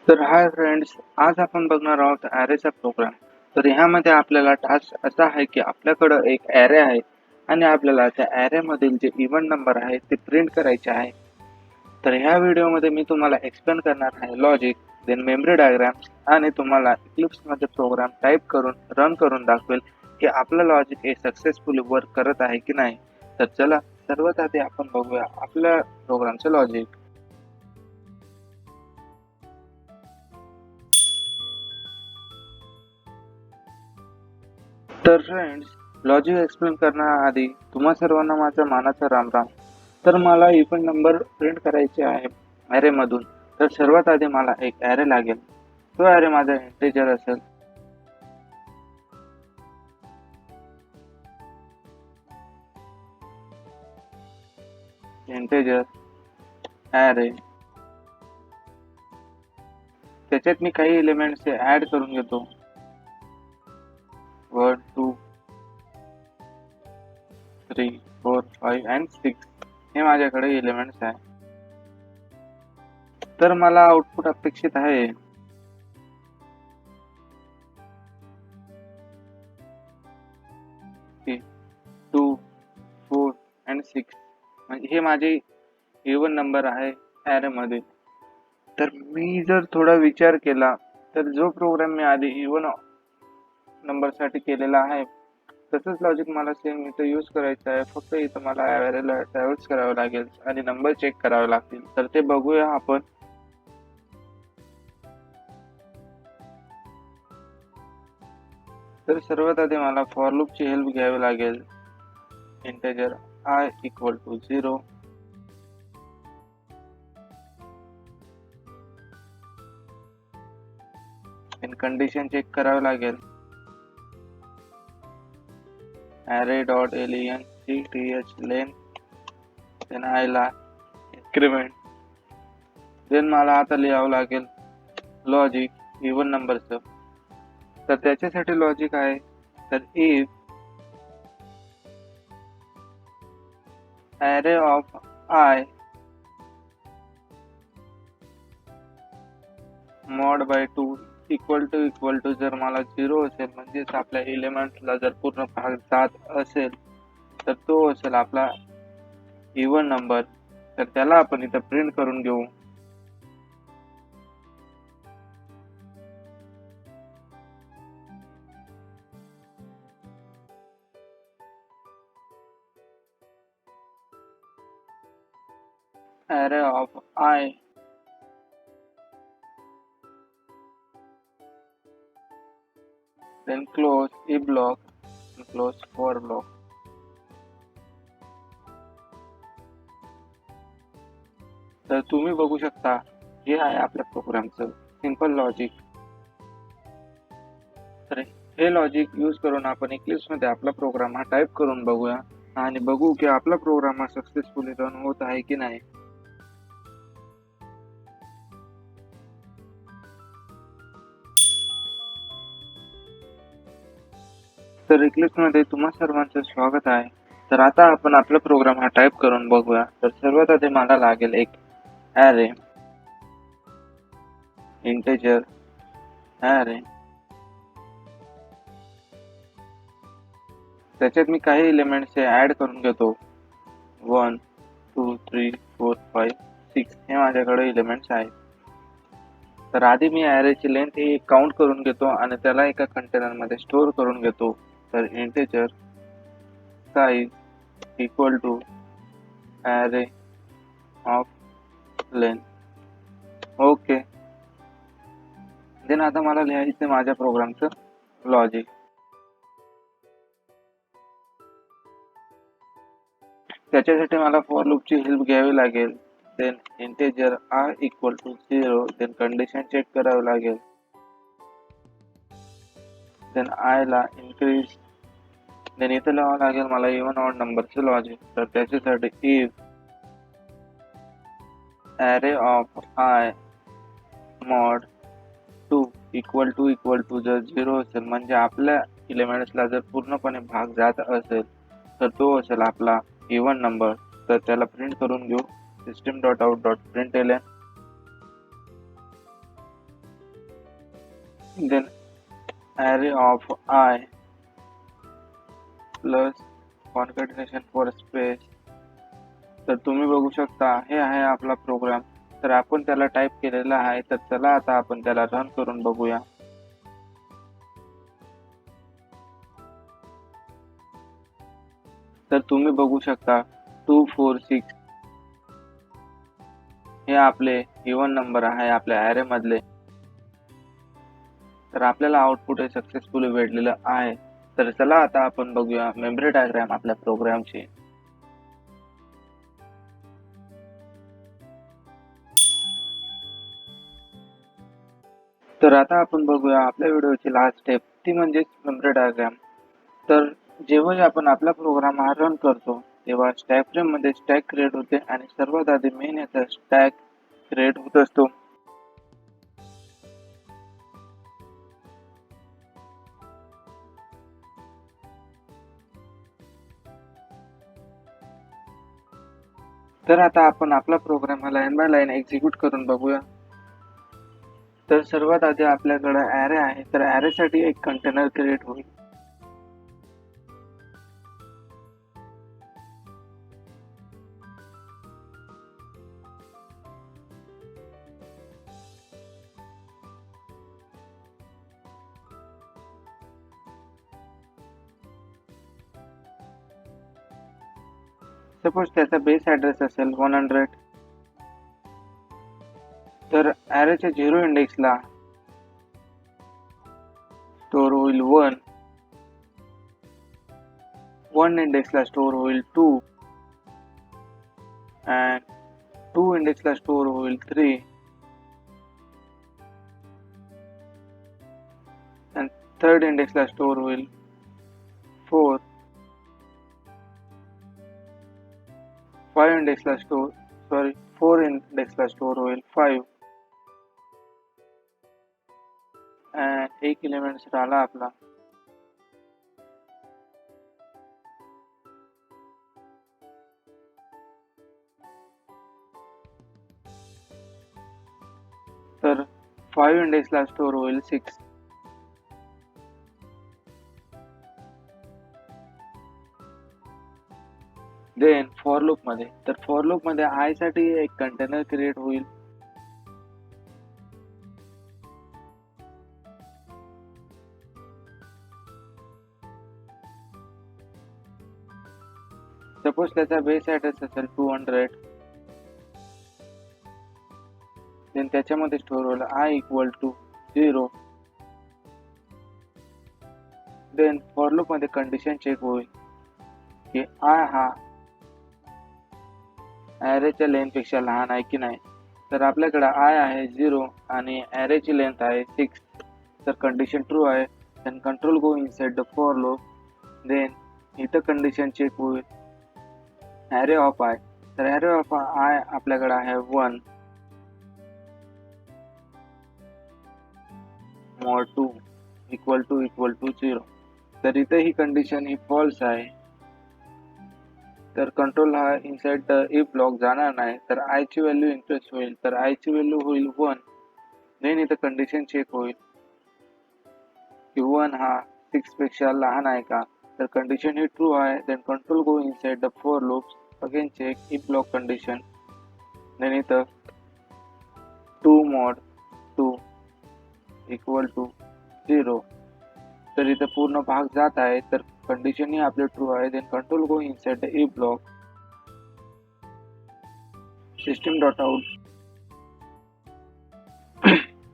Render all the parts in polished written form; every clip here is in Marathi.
तर हाय फ्रेंड्स, आज आपण बघणार आहोत ॲरेचा प्रोग्राम. तर ह्यामध्ये आपल्याला टास्क असा आहे की आपल्याकडं एक ॲरे आहे आणि आपल्याला त्या ॲरेमधील जे इव्हन नंबर आहे ते प्रिंट करायचे आहे. तर ह्या व्हिडिओमध्ये मी तुम्हाला एक्सप्लेन करणार आहे लॉजिक, देन मेमरी डायग्राम आणि तुम्हाला इक्लिप्समध्ये प्रोग्राम टाईप करून रन करून दाखवेल की आपलं लॉजिक हे सक्सेसफुली वर्क करत आहे की नाही. तर चला सर्वात आधी आपण बघूया आपल्या प्रोग्रामचं लॉजिक. तर फ्रेंड्स, लॉजिक एक्सप्लेन करण्याआधी तुम्हा सर्वांना माझा मानाचा रामराम. तर मला इव्हन नंबर प्रिंट करायचे आहे ॲरेमधून. तर सर्वात आधी मला एक ॲरे लागेल. तो ॲरे माझा इंटिजर असेल. इंटिजर ॲरे, त्याच्यात मी काही एलिमेंट्स ॲड करून घेतो. 1 2 3 4 5 अँड 6 हे माझ्याकडे एलिमेंट्स आहे. तर मला आउटपुट अपेक्षित आहे 2 4 अँड 6. म्हणजे हे माझे इव्हन नंबर आहे ॲरेमध्ये. तर मी जर थोडा विचार केला तर जो प्रोग्राम मी आधी इव्हन नंबरसाठी केलेला आहे तसंच लॉजिक मला सेम इथं यूज करायचं आहे. फक्त इथं मला ॲरेला ट्रॅव्हल्स करावं लागेल आणि नंबर चेक करावे लागतील. तर ते बघूया आपण. तर सर्वात आधी मला फॉर लूपची हेल्प घ्यावी लागेल. Integer I equal to 0, in condition check करावी लागेल. array dot len cth len, then I ला इन्क्रीमेंट. देन मला आता लिहावं लागेल लॉजिक इव्हन नंबरचं. तर त्याच्यासाठी लॉजिक आहे तर if array of I mod by 2 equal to जर मला 0 असेल म्हणजेच आपल्या एलिमेंट्सला जर पूर्ण भाग जात असेल तर तो असेल आपला इव्हन नंबर. तर त्याला आपण इथं प्रिंट करून घेऊ. array of I then close if block and close for block. तर तुम्ही बघू शकता हे आहे आपल्या प्रोग्रामचं सिंपल लॉजिक. तर हे लॉजिक यूज करून आपण इक्लिप्समध्ये आपला प्रोग्राम हा टाईप करून बघूया आणि बघू की आपला प्रोग्राम हा सक्सेसफुली रन होत आहे की नाही. तर इक्लिप्समध्ये तुम्हा सर्वांचं स्वागत आहे. तर आता आपण आपला प्रोग्राम हा टाईप करून बघूया. तर सर्वात आधी मला लागेल एक ॲरे, इंटिजर ॲरे. त्याच्यात मी काही एलिमेंट्स ॲड करून घेतो. 1 2 3 4 5 6 हे माझ्याकडे एलिमेंट्स आहेत. तर आधी मी ॲरेची लेंथ ही काउंट करून घेतो आणि त्याला एका कंटेनरमध्ये स्टोअर करून घेतो. तर integer size equal to array of length. Okay. Then आता मला लिहायचं माझ्या प्रोग्रामचं लॉजिक. त्याच्यासाठी मला फॉर लूपची हेल्प घ्यावी लागेल. Then integer I equal to 0, then condition check करावी लागेल. देन I ला इन्क्रीज. देन इथं लिहावं लागेल मला इव्हन ऑड नंबरचं लॉजिक. तर त्याच्यासाठी if array of I mod 2 equal to जर 0 असेल म्हणजे आपल्या एलिमेंट्सला जर पूर्णपणे भाग जात असेल तर तो असेल आपला इव्हन नंबर. तर त्याला प्रिंट करून घेऊ. system.out.println then array of I plus concatenation for space. तर तुम्ही बघू शकता हे आहे आपला प्रोग्राम. तर आपण त्याला टाईप केलेला आहे. तर चला आता आपण त्याला रन करून बघूया. तर तुम्ही बघू शकता 2 4 6 हे आपले इव्हन नंबर आहे आपल्या ॲरे मधले. तर आपल्याला आउटपुट हे सक्सेसफुली भेटलेलं आहे. तर चला आता आपण बघूया मेमरी डायग्राम आपल्या प्रोग्रामची. तर आता आपण बघूया आपल्या व्हिडिओची लास्ट स्टेप, ती म्हणजे मेमरी डायग्राम. तर जेव्हाही आपण आपला प्रोग्राम हा रन करतो तेव्हा स्टॅक फ्रेम मध्ये स्टॅक क्रिएट होते आणि सर्वात आधी मेन याचा स्टॅक क्रिएट होत असतो. तर आता आपण आपला प्रोग्राम हा लाईन बाय लाईन एक्झिक्यूट करून बघूया. तर सर्वात आधी आपल्याकडे ॲरे आहे. तर ॲरे साठी एक कंटेनर क्रिएट होईल. सपोज त्याचा बेस ॲड्रेस असेल 100. तर ॲरेच्या 0 इंडेक्सला स्टोअर होईल 1, 1 इंडेक्सला स्टोअर होईल 2 and 2 इंडेक्सला स्टोअर होईल 3 and 3rd इंडेक्सला स्टोअर होईल 4, 4 इंडेक्सला स्टोअर होईल 5 and एक एलिमेंट राहिला आपला. तर 5 इंडेक्सला स्टोअर होईल 6. देन फॉर लूप मध्ये, तर फॉर लूप मध्ये आय साठी एक कंटेनर क्रिएट होईल. सपोज त्याचा बेस ॲड्रेस असेल 200. देन त्याच्यामध्ये स्टोअर होईल I equal to 0. Then for loop मध्ये कंडिशन चेक होईल की आय हा ॲरेच्या लेंथ पेक्षा लहान आहे की नाही. तर आपल्याकडे आय आहे 0 आणि ॲरेची लेंथ आहे 6. तर कंडिशन ट्रू आहे. Then control go inside the for loop. Then इथं कंडिशन चेक होईल ॲरे ऑफ आय. तर ॲरे ऑफ आय आपल्याकडे आहे 1 mod 2 इक्वल टू 0. तर इथे ही कंडिशन ही फॉल्स आहे. तर कंट्रोल हा इनसाइड द इफ ब्लॉक जाणार नाही. तर आय ची व्हॅल्यू इन्क्रीज होईल. तर आय ची व्हॅल्यू होईल 1. देन इथं कंडिशन चेक होईल की 1 हा 6 पेक्षा लहान आहे का. तर कंडिशन ही ट्रू आहे. Then control go inside the for loop. Again check if block condition. Then इथं 2 mod 2 इक्वल टू 0. तर इथं पूर्ण भाग जात आहे. तर कंडिशन ही आपली ट्रू आहे. Then control go inside the if block. System dot out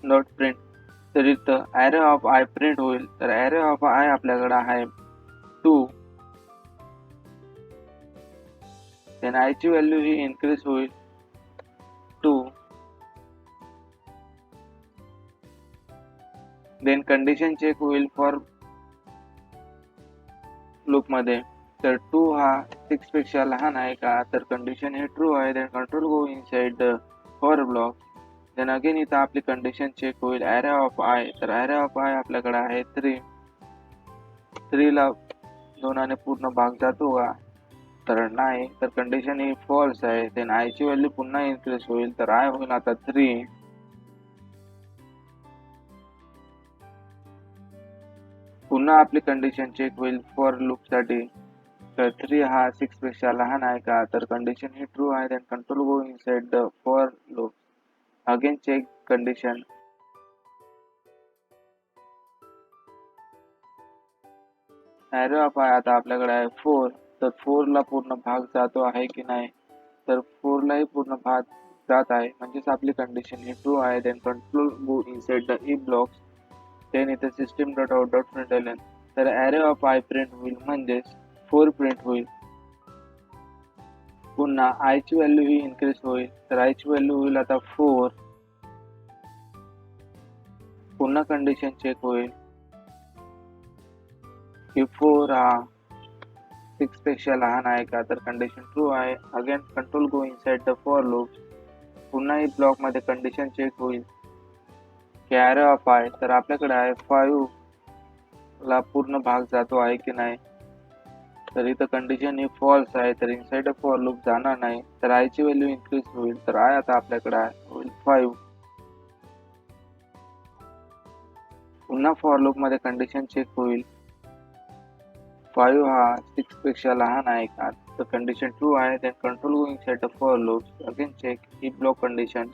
dot print. तर इथं ॲरे ऑफ आय प्रिंट होईल. तर ॲरे ऑफ आय आपल्याकडे आहे 2. देन आय ची व्हॅल्यू ही इन्क्रीज होईल 2. देन कंडिशन चेक होईल फॉर लूप मध्ये. तर 2 हा 6 पेक्षा लहान आहे का. तर कंडिशन हे ट्रू आहे. Then control go inside the for block. Then again इथं आपली कंडिशन चेक होईल ॲरे ऑफ आय. तर ॲरे ऑफ आय आपल्याकडे आहे 3. 3 ला 2 ने पूर्ण भाग जातो का. तर नाही. तर कंडिशन ही फॉल्स आहे. देन आय ची व्हॅल्यू पुन्हा इन्क्रीज होईल. तर आय होईल आता 3. पुन्हा आपली कंडिशन चेक होईल फॉर लूप साठी. तर 3 हा 6 पेक्षा लहान आहे का, तर कंडिशन ही ट्रू आहे. Then control go inside the for loop. Again check condition. Array of आहे आता आपल्याकडे आहे 4. तर 4 ला पूर्ण भाग जातो आहे की नाही, तर 4 लाही पूर्ण भाग जात आहे, म्हणजेच आपली कंडिशन ही ट्रू आहे. Then control go inside the if blocks. Then इथे system dot out dot println. तर ॲरे ऑफ आय प्रिंट होईल, म्हणजेच 4 प्रिंट होईल. पुन्हा आय ची व्हॅल्यू ही इन्क्रीज होईल, तर आय ची व्हॅल्यू होईल आता 4. पुन्हा कंडिशन चेक होईल की 4 हा 6 पेक्षा लहान आहे का, तर कंडिशन ट्रू आहे. Again control go inside the for loop. पुन्हा ही ब्लॉक मध्ये कंडिशन चेक होईल की ॲरे ऑफ आय, तर आपल्याकडे आहे 5 ला पूर्ण भाग जातो आहे की नाही, तर इथं कंडिशन ही फॉल्स आहे, तर इनसाइड द फॉर लूप जाणार नाही. तर आय ची व्हॅल्यू इन्क्रीज होईल, तर आय आता आपल्याकडे होईल 5. पुन्हा फॉर लूप मध्ये कंडिशन चेक होईल 5 हा 6 पेक्षा लहान आहे का, तर कंडिशन ट्रू आहे. Then control go inside the for loop. Again check if block condition.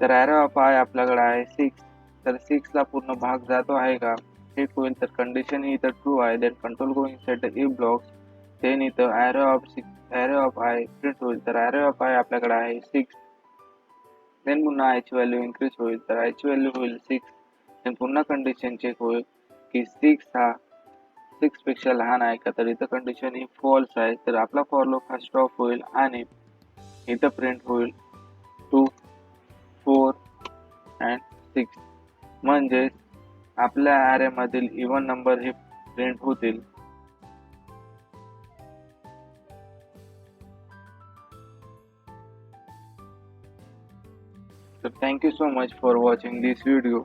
तर ॲरे ऑफ आय आपल्याकडे आहे 6. तर 6 ला पूर्ण भाग जातो आहे का, चेक होईल, तर कंडिशन ही इथं ट्रू आहे. Then control go inside the if blocks. Then इथं ॲरे ऑफ आय प्रिंट होईल, तर ॲरे ऑफ आय आपल्याकडे आहे 6. देन पुन्हा आयची व्हॅल्यू इन्क्रीज होईल, तर आयची व्हॅल्यू होईल 6. देन पुन्हा कंडिशन चेक होईल की 6 हा 6 पेक्षा लहान आहे का, तर इथं कंडिशन ही फॉल्स आहे, तर आपला फॉर लूप हा स्टॉप होईल आणि इथं प्रिंट होईल 2, 4 अँड 6. म्हणजे आपल्या ॲरे मधील इव्हन नंबर हे प्रिंट होतील. So thank you so much for watching this video.